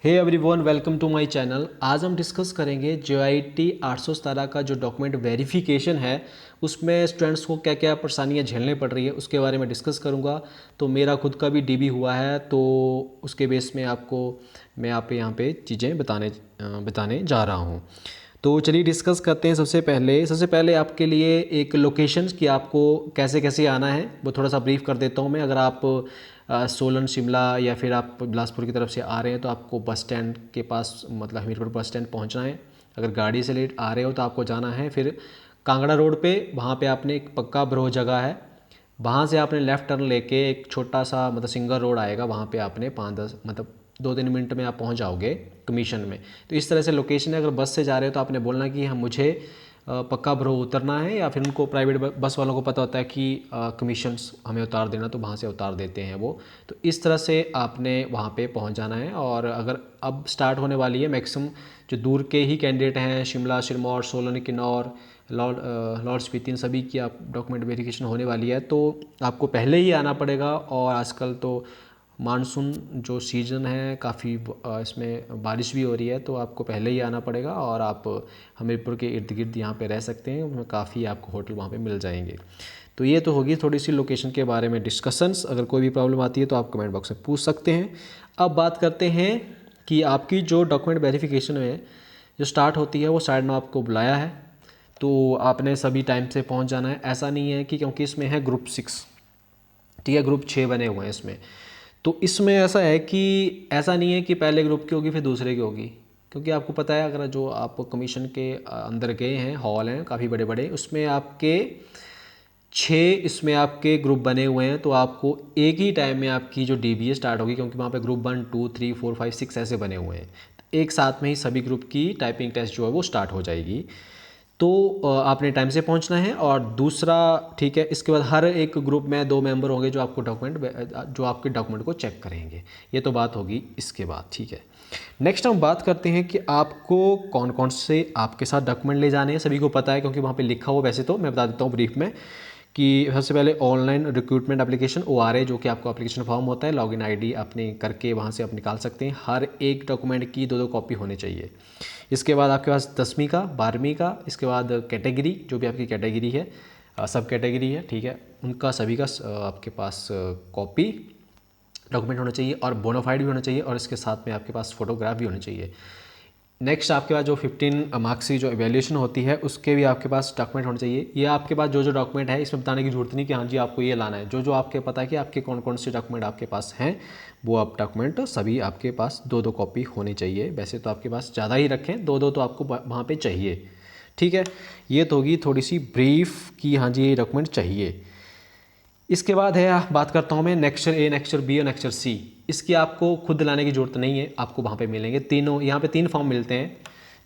Hey everyone, welcome to my channel. आज हम discuss करेंगे JIT 817 का जो डॉक्यूमेंट वेरिफिकेशन है उसमें स्टूडेंट्स को क्या क्या परेशानियां झेलने पड़ रही है उसके बारे में डिस्कस करूंगा। तो मेरा खुद का भी DB हुआ है, तो उसके बेस में मैं आप यहाँ पे चीज़ें बताने जा रहा हूँ। तो चलिए डिस्कस करते हैं। सबसे पहले आपके लिए एक लोकेशंस की आपको कैसे कैसे आना है वो थोड़ा सा ब्रीफ कर देता हूँ मैं। अगर आप सोलन, शिमला या फिर आप बिलासपुर की तरफ से आ रहे हैं तो आपको बस स्टैंड के पास मतलब हमीरपुर बस स्टैंड पहुंचना है। अगर गाड़ी से लेट आ रहे हो तो आपको जाना है फिर कांगड़ा रोड पे, वहाँ पे आपने एक पक्का ब्रो जगह है, वहाँ से आपने लेफ़्ट टर्न लेके एक छोटा सा मतलब सिंगल रोड आएगा, वहाँ पे आपने 5-10 मतलब 2-3 मिनट में आप पहुँच जाओगे कमीशन में। तो इस तरह से लोकेशन है। अगर बस से जा रहे हो तो आपने बोलना कि हम मुझे पक्का ब्रो उतरना है, या फिर उनको प्राइवेट बस वालों को पता होता है कि कमीशंस हमें उतार देना, तो वहाँ से उतार देते हैं वो। तो इस तरह से आपने वहाँ पे पहुँच जाना है। और अगर अब स्टार्ट होने वाली है मैक्सिमम जो दूर के ही कैंडिडेट हैं, शिमला, सिरमौर, सोलन, किन्नौर, लॉर्ड स्पीति, इन सभी की आप डॉक्यूमेंट वेरिफिकेशन होने वाली है, तो आपको पहले ही आना पड़ेगा। और आजकल तो मानसून जो सीज़न है काफ़ी इसमें बारिश भी हो रही है, तो आपको पहले ही आना पड़ेगा। और आप हमीरपुर के इर्द गिर्द यहाँ पे रह सकते हैं, उसमें काफ़ी आपको होटल वहाँ पे मिल जाएंगे। तो ये तो होगी थोड़ी सी लोकेशन के बारे में डिस्कशंस। अगर कोई भी प्रॉब्लम आती है तो आप कमेंट बॉक्स में पूछ सकते हैं। अब बात करते हैं कि आपकी जो डॉक्यूमेंट वेरिफिकेशन है जो स्टार्ट होती है वो 9:30 आपको बुलाया है, तो आपने सभी टाइम से पहुंच जाना है। ऐसा नहीं है कि क्योंकि इसमें है ग्रुप 6, ठीक है, ग्रुप 6 बने हुए हैं इसमें। तो इसमें ऐसा है कि ऐसा नहीं है कि पहले ग्रुप की होगी फिर दूसरे की होगी, क्योंकि आपको पता है अगर जो आप कमीशन के अंदर गए हैं, हॉल हैं काफ़ी बड़े बड़े, उसमें आपके 6 इसमें आपके ग्रुप बने हुए हैं। तो आपको एक ही टाइम में आपकी जो DBA स्टार्ट होगी, क्योंकि वहाँ पे ग्रुप 1, 2, 3, 4, 5, 6 ऐसे बने हुए हैं। तो एक साथ में ही सभी ग्रुप की टाइपिंग टेस्ट जो है वो स्टार्ट हो जाएगी। तो आपने टाइम से पहुंचना है। और दूसरा, ठीक है, इसके बाद हर एक ग्रुप में 2 मेंबर होंगे जो आपके डॉक्यूमेंट को चेक करेंगे। ये तो बात होगी इसके बाद, ठीक है। नेक्स्ट हम बात करते हैं कि आपको कौन कौन से आपके साथ डॉक्यूमेंट ले जाने हैं। सभी को पता है क्योंकि वहाँ पे लिखा हुआ, वैसे तो मैं बता देता हूँ ब्रीफ में कि सबसे पहले ऑनलाइन रिक्रूटमेंट एप्लीकेशन ORA, जो कि आपको एप्लीकेशन फॉर्म होता है, लॉगिन ID अपने करके वहाँ से आप निकाल सकते हैं। हर एक डॉक्यूमेंट की 2-2 कॉपी होनी चाहिए। इसके बाद आपके पास 10वीं का, 12वीं का, इसके बाद कैटेगरी, जो भी आपकी कैटेगरी है, सब कैटेगरी है, ठीक है, उनका सभी का आपके पास कॉपी डॉक्यूमेंट होना चाहिए। और बोनाफाइड भी होना चाहिए, और इसके साथ में आपके पास फ़ोटोग्राफ भी होनी चाहिए। नेक्स्ट आपके पास जो 15 मार्क्स की जो एवेल्यूशन होती है उसके भी आपके पास डॉक्यूमेंट होने चाहिए। ये आपके पास जो डॉक्यूमेंट है इसमें बताने की जरूरत नहीं कि हाँ जी आपको ये लाना है। जो आपके पता है कि आपके कौन कौन से डॉक्यूमेंट आपके पास हैं, वो आप डॉक्यूमेंट सभी आपके पास 2-2 कॉपी होनी चाहिए। वैसे तो आपके पास ज़्यादा ही रखें, 2-2 तो आपको वहाँ पर चाहिए, ठीक है। ये तो होगी थोड़ी सी ब्रीफ कि हाँ जी ये डॉक्यूमेंट चाहिए। इसके बाद है, बात करता हूँ मैं नेक्स्चर A, नेक्स्चर B और नेक्स्चर C। इसकी आपको खुद लाने की ज़रूरत नहीं है, आपको वहाँ पे मिलेंगे तीनों। यहाँ पे 3 फॉर्म मिलते हैं,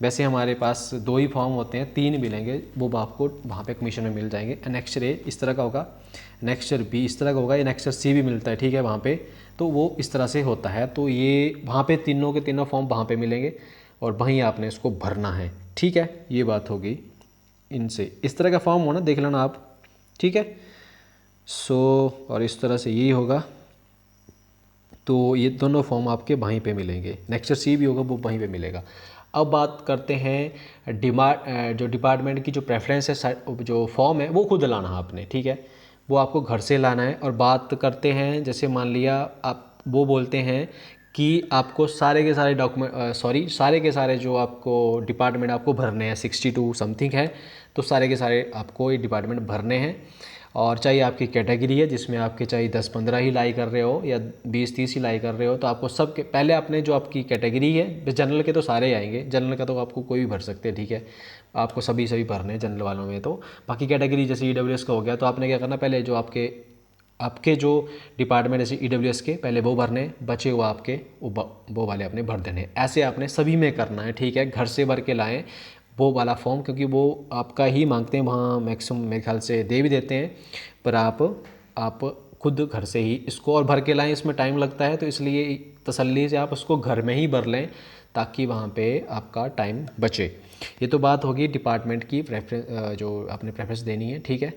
वैसे हमारे पास 2 ही फॉर्म होते हैं, 3 मिलेंगे, वो आपको वहाँ पे कमीशन में मिल जाएंगे। नेक्स्चर A इस तरह का होगा, नेक्स्चर B इस तरह का होगा, या नेक्स्चर C भी मिलता है, ठीक है, वहाँ पर। तो वो इस तरह से होता है। तो ये वहाँ पर तीनों के तीनों फॉर्म वहाँ पर मिलेंगे और वहीं आपने इसको भरना है, ठीक है। ये बात होगी इनसे। इस तरह का फॉर्म होना देख लेना आप, ठीक है। और इस तरह से यही होगा। तो ये दोनों फॉर्म आपके वहीं पे मिलेंगे, नेक्स्चर C भी होगा वो वहीं पे मिलेगा। अब बात करते हैं जो डिपार्टमेंट की जो प्रेफरेंस है, जो फॉर्म है वो खुद लाना है आपने, ठीक है, वो आपको घर से लाना है। और बात करते हैं, जैसे मान लिया आप वो बोलते हैं कि आपको सारे के सारे जो आपको डिपार्टमेंट आपको भरने हैं, 62 समथिंग है, तो सारे के सारे आपको ये डिपार्टमेंट भरने हैं। और चाहे आपकी कैटेगरी है जिसमें आपके चाहे 10-15 ही लाई कर रहे हो या 20-30 ही लाई कर रहे हो, तो आपको सब के पहले आपने जो आपकी कैटेगरी है, जनरल के तो सारे ही आएंगे, जनरल का तो आपको कोई भी भर सकते हैं, ठीक है, आपको सभी भरने हैं जनरल वालों में। तो बाकी कैटेगरी जैसे EWS का हो गया, तो आपने क्या करना, पहले जो आपके जो डिपार्टमेंट जैसे EWS के पहले वो भरने, बचे हुआ आपके वो वाले आपने भर देने। ऐसे आपने सभी में करना है, ठीक है। घर से भर के लाएँ वो वाला फॉर्म, क्योंकि वो आपका ही मांगते हैं, वहाँ मैक्सिमम मेरे ख्याल से दे भी देते हैं, पर आप खुद घर से ही इसको और भर के लाएं। इसमें टाइम लगता है, तो इसलिए तसल्ली से आप उसको घर में ही भर लें ताकि वहाँ पे आपका टाइम बचे। ये तो बात होगी डिपार्टमेंट की प्रेफरेंस, जो आपने प्रेफरेंस देनी है, ठीक है।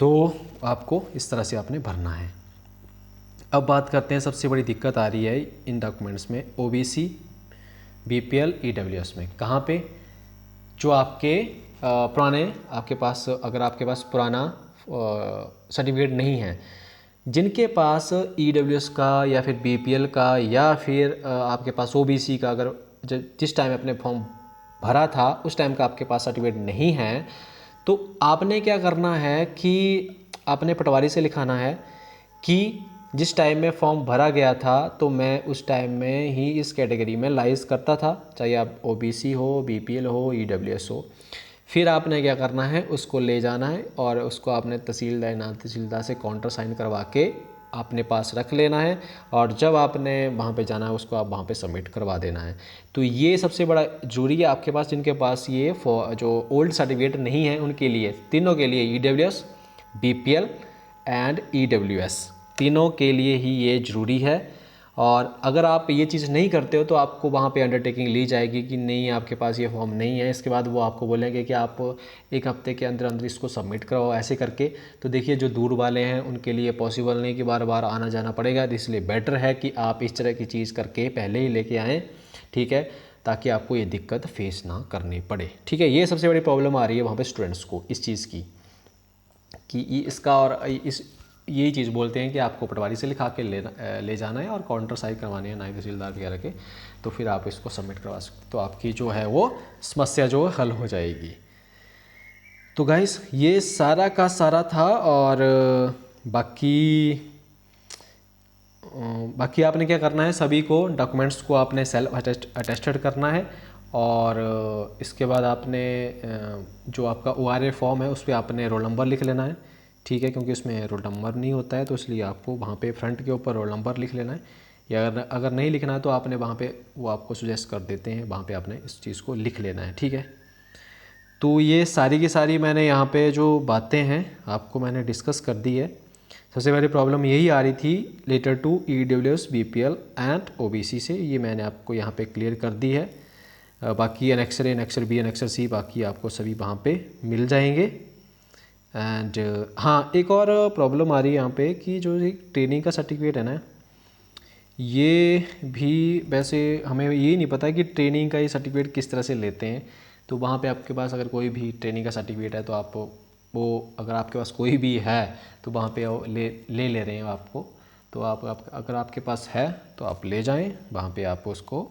तो आपको इस तरह से आपने भरना है। अब बात करते हैं सबसे बड़ी दिक्कत आ रही है इन डॉक्यूमेंट्स में, ओबीसी, बीपीएल, ईडब्ल्यूएस में। कहाँ पे? जो आपके पुराने, आपके पास अगर आपके पास पुराना सर्टिफिकेट नहीं है, जिनके पास ईडब्ल्यूएस का या फिर बीपीएल का या फिर आपके पास ओबीसी का, अगर जिस टाइम अपने फॉर्म भरा था उस टाइम का आपके पास सर्टिफिकेट नहीं है, तो आपने क्या करना है कि आपने पटवारी से लिखाना है कि जिस टाइम में फॉर्म भरा गया था तो मैं उस टाइम में ही इस कैटेगरी में लाइज करता था, चाहे आप ओबीसी हो, बीपीएल हो, ईडब्ल्यूएस हो। फिर आपने क्या करना है, उसको ले जाना है और उसको आपने तहसीलदार, नायब तहसीलदार से काउंटर साइन करवा के अपने पास रख लेना है, और जब आपने वहाँ पे जाना है उसको आप वहाँ पे सबमिट करवा देना है। तो ये सबसे बड़ा जरूरी है आपके पास, जिनके पास ये जो ओल्ड सर्टिफिकेट नहीं है उनके लिए, तीनों के लिए, ईडब्ल्यूएस, बीपीएल एंड ईडब्ल्यूएस, तीनों के लिए ही ये ज़रूरी है। और अगर आप ये चीज़ नहीं करते हो तो आपको वहाँ पे अंडरटेकिंग ली जाएगी कि नहीं, आपके पास ये फॉर्म नहीं है। इसके बाद वो आपको बोलेंगे कि आप एक हफ्ते के अंदर अंदर इसको सबमिट कराओ, ऐसे करके। तो देखिए, जो दूर वाले हैं उनके लिए पॉसिबल नहीं कि बार बार आना जाना पड़ेगा, इसलिए बेटर है कि आप इस तरह की चीज़ करके पहले ही लेके आएँ, ठीक है, ताकि आपको ये दिक्कत फेस ना करनी पड़े, ठीक है। ये सबसे बड़ी प्रॉब्लम आ रही है वहाँ पर स्टूडेंट्स को इस चीज़ की, कि इसका, और इस यही चीज़ बोलते हैं कि आपको पटवारी से लिखा के ले जाना है और काउंटर साइन करवानी है नायब तहसीलदार वगैरह के, तो फिर आप इसको सबमिट करवा सकते, तो आपकी जो है वो समस्या जो है हल हो जाएगी। तो गाइस, ये सारा का सारा था। और बाकी आपने क्या करना है, सभी को डॉक्यूमेंट्स को आपने सेल्फ अटेस्टेड करना है, और इसके बाद आपने जो आपका ORA फॉर्म है उस पर आपने रोल नंबर लिख लेना है, ठीक है, क्योंकि उसमें रोल नंबर नहीं होता है, तो इसलिए आपको वहाँ पे फ्रंट के ऊपर रोल नंबर लिख लेना है। या अगर नहीं लिखना है तो आपने वहाँ पे, वो आपको सुजेस्ट कर देते हैं, वहाँ पे आपने इस चीज़ को लिख लेना है, ठीक है। तो ये सारी की सारी मैंने यहाँ पे जो बातें हैं आपको मैंने डिस्कस कर दी है। सबसे पहले प्रॉब्लम यही आ रही थी letter to EWS, BPL and OBC से, ये मैंने आपको यहाँ पे क्लियर कर दी है। बाकी annexure A, annexure B, annexure सी, बाकी आपको सभी वहाँ पे मिल जाएंगे। एंड हाँ, एक और प्रॉब्लम आ रही है यहाँ पे कि जो एक ट्रेनिंग का सर्टिफिकेट है ना, ये भी वैसे हमें ये नहीं पता कि ट्रेनिंग का ये सर्टिफिकेट किस तरह से लेते हैं। तो वहाँ पे आपके पास अगर कोई भी ट्रेनिंग का सर्टिफिकेट है तो आप वो, अगर आपके पास कोई भी है तो वहाँ पे ले रहे हैं आपको, तो आप अगर आपके पास है तो आप ले जाएं, वहाँ पे आप उसको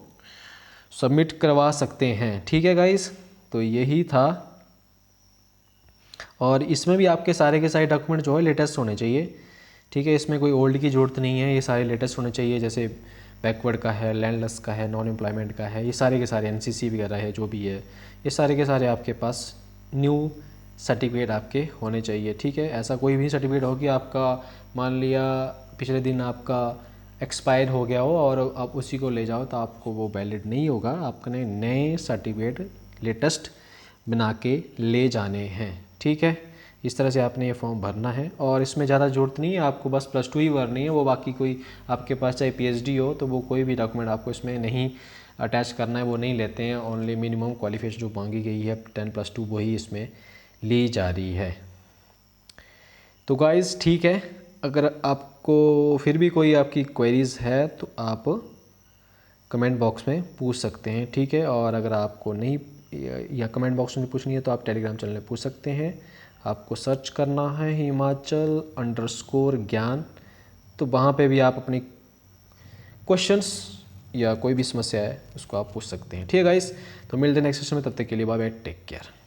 सबमिट करवा सकते हैं, ठीक है गाइस। तो यही था, और इसमें भी आपके सारे के सारे डॉक्यूमेंट जो है लेटेस्ट होने चाहिए, ठीक है। इसमें कोई ओल्ड की ज़रूरत नहीं है, ये सारे लेटेस्ट होने चाहिए। जैसे बैकवर्ड का है, लैंडलेस का है, नॉन एम्प्लॉयमेंट का है, ये सारे के सारे एनसीसी वगैरह है जो भी है, ये सारे के सारे आपके पास न्यू सर्टिफिकेट आपके होने चाहिए, ठीक है। ऐसा कोई भी सर्टिफिकेट हो कि आपका मान लिया पिछले दिन आपका एक्सपायर हो गया हो और आप उसी को ले जाओ तो आपको वो वैलिड नहीं होगा, आपने नए सर्टिफिकेट लेटेस्ट बना के ले जाने हैं, ठीक है। इस तरह से आपने ये फॉर्म भरना है, और इसमें ज़्यादा ज़रूरत नहीं है, आपको बस +2 ही भरनी है। वो बाकी कोई आपके पास चाहे PhD हो तो वो कोई भी डॉक्यूमेंट आपको इसमें नहीं अटैच करना है, वो नहीं लेते हैं। ओनली मिनिमम क्वालिफिकेशन जो मांगी गई है 10+2 वही इसमें ली जा रही है। तो गाइस ठीक है, अगर आपको फिर भी कोई आपकी क्वेरीज़ है तो आप कमेंट बॉक्स में पूछ सकते हैं, ठीक है। और अगर आपको नहीं, या कमेंट बॉक्स में पूछनी है तो आप टेलीग्राम चैनल में पूछ सकते हैं। आपको सर्च करना है हिमाचल_ज्ञान, तो वहाँ पे भी आप अपनी क्वेश्चंस या कोई भी समस्या है उसको आप पूछ सकते हैं, ठीक है गाइस। तो मिलते हैं नेक्स्ट सेशन में, तब तक के लिए बाय बाय, टेक केयर।